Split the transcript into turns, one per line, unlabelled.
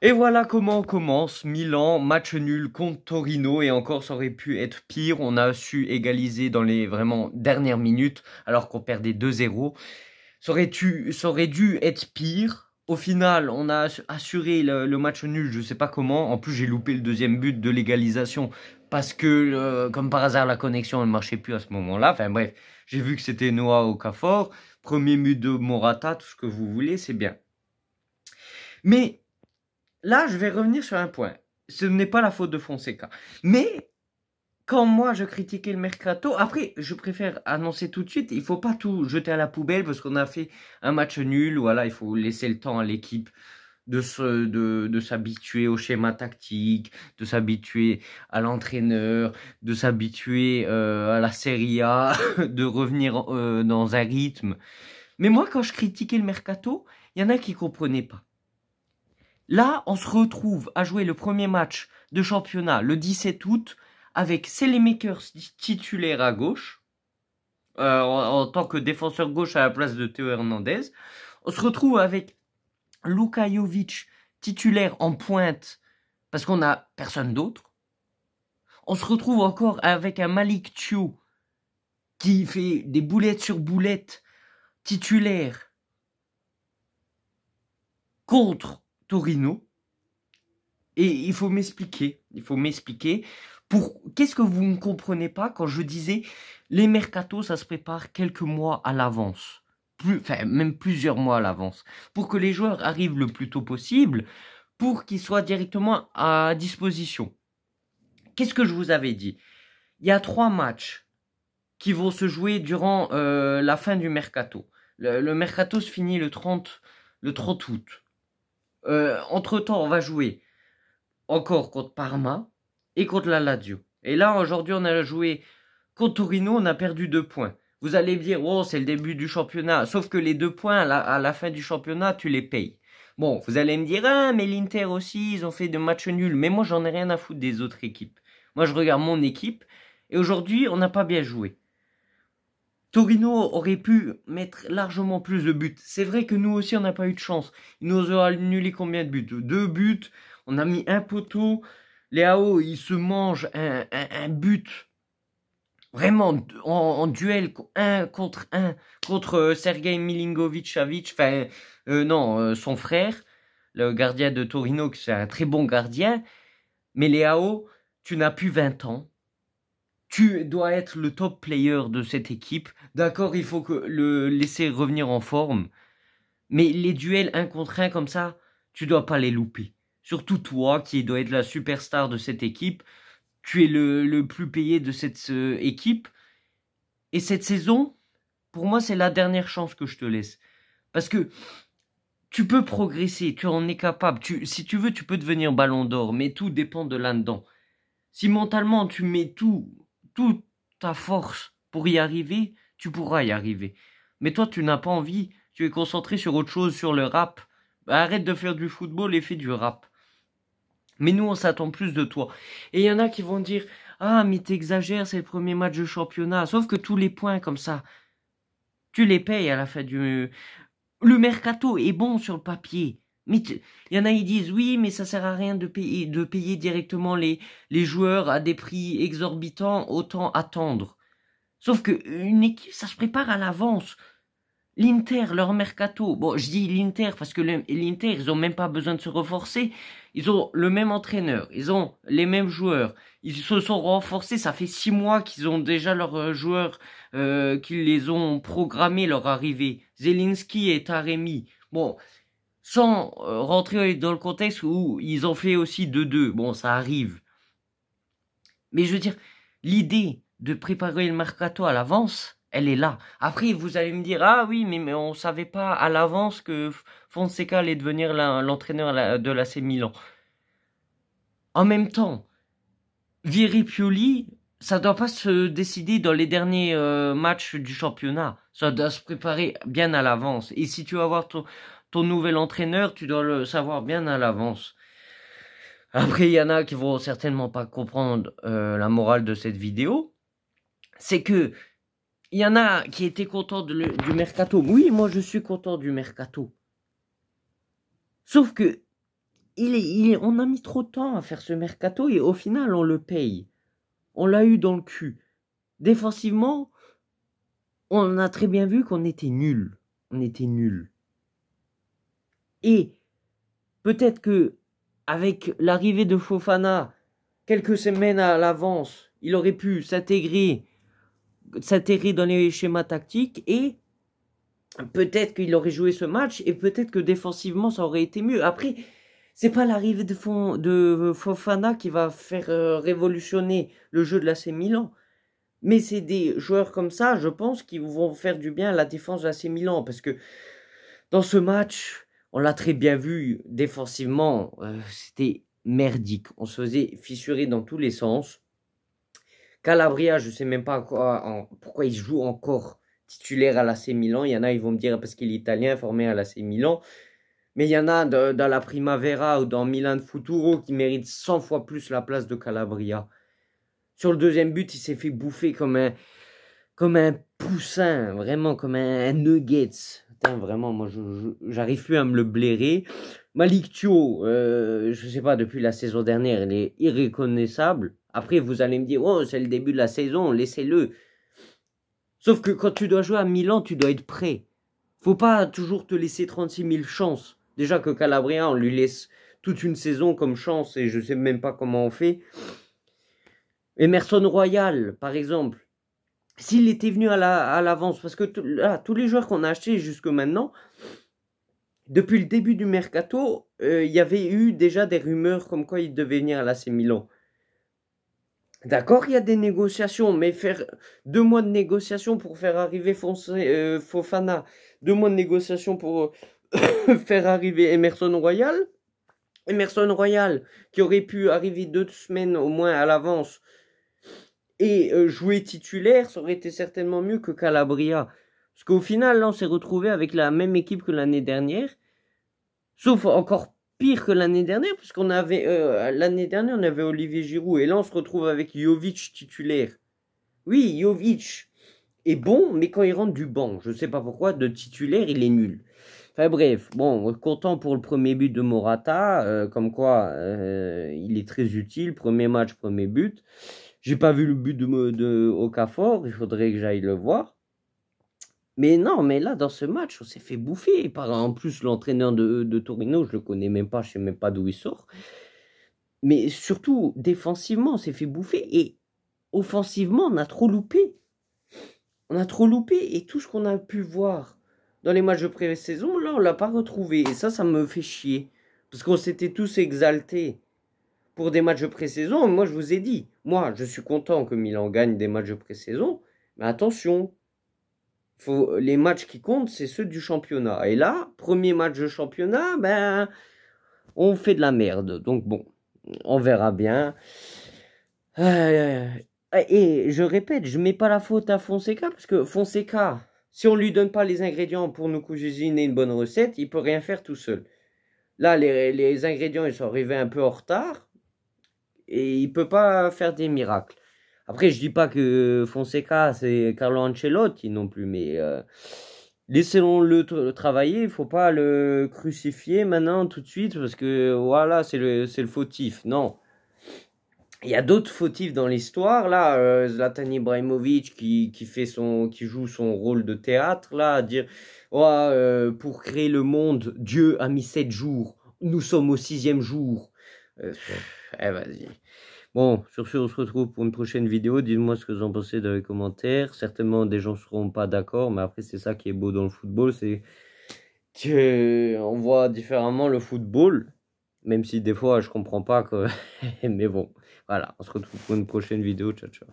Et voilà comment on commence. Milan, match nul contre Torino et encore ça aurait pu être pire. On a su égaliser dans les vraiment dernières minutes alors qu'on perdait 2-0. Ça aurait dû être pire. Au final, on a assuré le match nul, je sais pas comment. En plus, j'ai loupé le deuxième but de l'égalisation parce que, comme par hasard, la connexion ne marchait plus à ce moment-là. Enfin bref, j'ai vu que c'était Noah Okafor. Premier but de Morata, tout ce que vous voulez, c'est bien. Mais là, je vais revenir sur un point. Ce n'est pas la faute de Fonseca. Mais quand moi je critiquais le mercato, après je préfère annoncer tout de suite, il faut pas tout jeter à la poubelle parce qu'on a fait un match nul, voilà, il faut laisser le temps à l'équipe de s'habituer au schéma tactique, de s'habituer à l'entraîneur, de s'habituer à la Serie A, de revenir dans un rythme. Mais moi quand je critiquais le mercato, il y en a qui comprenaient pas. Là, on se retrouve à jouer le premier match de championnat le 17 août avec Selemakers titulaire à gauche, en tant que défenseur gauche à la place de Théo Hernandez. On se retrouve avec Luka Jovic titulaire en pointe parce qu'on n'a personne d'autre. On se retrouve encore avec un Malik Thiaw qui fait des boulettes sur boulettes titulaire contre Torino. Et il faut m'expliquer, qu'est-ce que vous ne comprenez pas quand je disais les mercatos, ça se prépare quelques mois à l'avance, enfin même plusieurs mois à l'avance, pour que les joueurs arrivent le plus tôt possible, pour qu'ils soient directement à disposition. Qu'est-ce que je vous avais dit? Il y a 3 matchs qui vont se jouer durant la fin du mercato. Le mercato se finit le 30 août. Entre-temps, on va jouer encore contre Parma et contre la Lazio. Et là, aujourd'hui, on a joué contre Torino, on a perdu 2 points. Vous allez me dire, oh, c'est le début du championnat. Sauf que les 2 points, à la fin du championnat, tu les payes. Bon, vous allez me dire, ah, mais l'Inter aussi, ils ont fait des matchs nuls. Mais moi, j'en ai rien à foutre des autres équipes. Moi, je regarde mon équipe. Et aujourd'hui, on n'a pas bien joué. Torino aurait pu mettre largement plus de buts. C'est vrai que nous aussi, on n'a pas eu de chance. Ils nous ont annulé combien de buts? 2 buts. On a mis un poteau. Léao, il se mange un but. Vraiment, en duel, un contre Sergei Milinkovic-Savic. Enfin, non, son frère, le gardien de Torino, qui c'est un très bon gardien. Mais Léao, tu n'as plus 20 ans. Tu dois être le top player de cette équipe. D'accord, il faut que le laisser revenir en forme. Mais les duels 1 contre 1 comme ça, tu dois pas les louper. Surtout toi, qui dois être la superstar de cette équipe. Tu es le plus payé de cette équipe. Et cette saison, pour moi, c'est la dernière chance que je te laisse. Parce que tu peux progresser, tu en es capable. Si tu veux, tu peux devenir ballon d'or. Mais tout dépend de là-dedans. Si mentalement, tu mets toute ta force pour y arriver, tu pourras y arriver. Mais toi, tu n'as pas envie, tu es concentré sur autre chose, sur le rap. Bah, arrête de faire du football et fais du rap. Mais nous, on s'attend plus de toi. Et il y en a qui vont dire, ah, mais t'exagères, c'est le premier match de championnat. Sauf que tous les points comme ça, tu les payes à la fin du... Le mercato est bon sur le papier. Mais il y en a qui disent oui, mais ça sert à rien de payer directement les joueurs à des prix exorbitants, autant attendre. Sauf que une équipe, ça se prépare à l'avance. L'Inter, leur mercato, bon, je dis l'Inter parce que l'Inter, ils ont même pas besoin de se renforcer. Ils ont le même entraîneur, ils ont les mêmes joueurs. Ils se sont renforcés, ça fait 6 mois qu'ils ont déjà leurs joueurs, qu'ils les ont programmés leur arrivée. Zelinski et Taremi. Bon, sans rentrer dans le contexte où ils ont fait aussi 2-2. Bon, ça arrive. Mais je veux dire, l'idée de préparer le mercato à l'avance, elle est là. Après, vous allez me dire, ah oui, mais on savait pas à l'avance que Fonseca allait devenir l'entraîneur de l'AC Milan. En même temps, virer Pioli, ça doit pas se décider dans les derniers matchs du championnat. Ça doit se préparer bien à l'avance. Et si tu vas voir ton nouvel entraîneur, tu dois le savoir bien à l'avance. Après, il y en a qui vont certainement pas comprendre la morale de cette vidéo. C'est que il y en a qui étaient contents du mercato. Oui, moi je suis content du mercato. Sauf que on a mis trop de temps à faire ce mercato et au final, on le paye. On l'a eu dans le cul. Défensivement, on a très bien vu qu'on était nuls. On était nuls. Et peut-être que avec l'arrivée de Fofana, quelques semaines à l'avance, il aurait pu s'intégrer dans les schémas tactiques et peut-être qu'il aurait joué ce match et peut-être que défensivement ça aurait été mieux. Après, c'est pas l'arrivée de Fofana qui va faire révolutionner le jeu de l'AC Milan. Mais c'est des joueurs comme ça, je pense, qui vont faire du bien à la défense de l'AC Milan. Parce que dans ce match, on l'a très bien vu, défensivement, c'était merdique. On se faisait fissurer dans tous les sens. Calabria, je sais même pas pourquoi il joue encore titulaire à l'AC Milan. Il y en a, ils vont me dire parce qu'il est italien, formé à l'AC Milan. Mais il y en a dans la Primavera ou dans Milan Futuro qui méritent 100 fois plus la place de Calabria. Sur le deuxième but, il s'est fait bouffer comme un poussin, vraiment comme un nuggets. Putain, vraiment, moi, j'arrive plus à me le blairer. Malick Thiaw, je sais pas, depuis la saison dernière, il est irreconnaissable. Après, vous allez me dire, oh, c'est le début de la saison, laissez-le. Sauf que quand tu dois jouer à Milan, tu dois être prêt. Faut pas toujours te laisser 36 000 chances. Déjà que Calabria, on lui laisse toute une saison comme chance et je sais même pas comment on fait. Emerson Royal, par exemple, s'il était venu à l'avance, parce que là, tous les joueurs qu'on a achetés jusque maintenant, depuis le début du mercato, il y avait eu déjà des rumeurs comme quoi il devait venir à l'AC Milan. D'accord, il y a des négociations, mais faire 2 mois de négociation pour faire arriver Fofana, 2 mois de négociation pour faire arriver Emerson Royal qui aurait pu arriver 2 semaines au moins à l'avance et jouer titulaire, ça aurait été certainement mieux que Calabria. Parce qu'au final, là, on s'est retrouvé avec la même équipe que l'année dernière, sauf encore pire que l'année dernière, puisqu'on avait l'année dernière, on avait Olivier Giroud, et là, on se retrouve avec Jovic titulaire. Oui, Jovic est bon, mais quand il rentre du banc, je sais pas pourquoi, de titulaire, il est nul. Enfin bref, bon, content pour le premier but de Morata, comme quoi il est très utile, premier match, premier but. J'ai pas vu le but de Okafor, il faudrait que j'aille le voir. Mais non, mais là, dans ce match, on s'est fait bouffer. En plus, l'entraîneur de Torino, je le connais même pas, je sais même pas d'où il sort. Mais surtout, défensivement, on s'est fait bouffer. Et offensivement, on a trop loupé. On a trop loupé. Et tout ce qu'on a pu voir dans les matchs de pré-saison, là, on l'a pas retrouvé. Et ça me fait chier. Parce qu'on s'était tous exaltés pour des matchs de pré-saison. Moi, je vous ai dit, moi, je suis content que Milan gagne des matchs de pré-saison. Mais attention, les matchs qui comptent, c'est ceux du championnat. Et là, premier match de championnat, ben, on fait de la merde. Donc bon, on verra bien. Et je répète, je mets pas la faute à Fonseca, parce que Fonseca, si on lui donne pas les ingrédients pour nous cuisiner une bonne recette, il peut rien faire tout seul. Là, les ingrédients, ils sont arrivés un peu en retard, et il peut pas faire des miracles. Après, je dis pas que Fonseca, c'est Carlo Ancelotti non plus, mais laissons-le travailler. Il faut pas le crucifier maintenant tout de suite parce que voilà, c'est le fautif. Non, il y a d'autres fautifs dans l'histoire. Là, Zlatan Ibrahimovic qui joue son rôle de théâtre là, à dire oh, pour créer le monde, Dieu a mis 7 jours. Nous sommes au 6e jour. Vas-y. Bon, sur ce, on se retrouve pour une prochaine vidéo. Dites-moi ce que vous en pensez dans les commentaires. Certainement, des gens ne seront pas d'accord, mais après, c'est ça qui est beau dans le football, c'est qu'on voit différemment le football, même si des fois, je comprends pas. Mais bon, voilà, on se retrouve pour une prochaine vidéo. Ciao, ciao.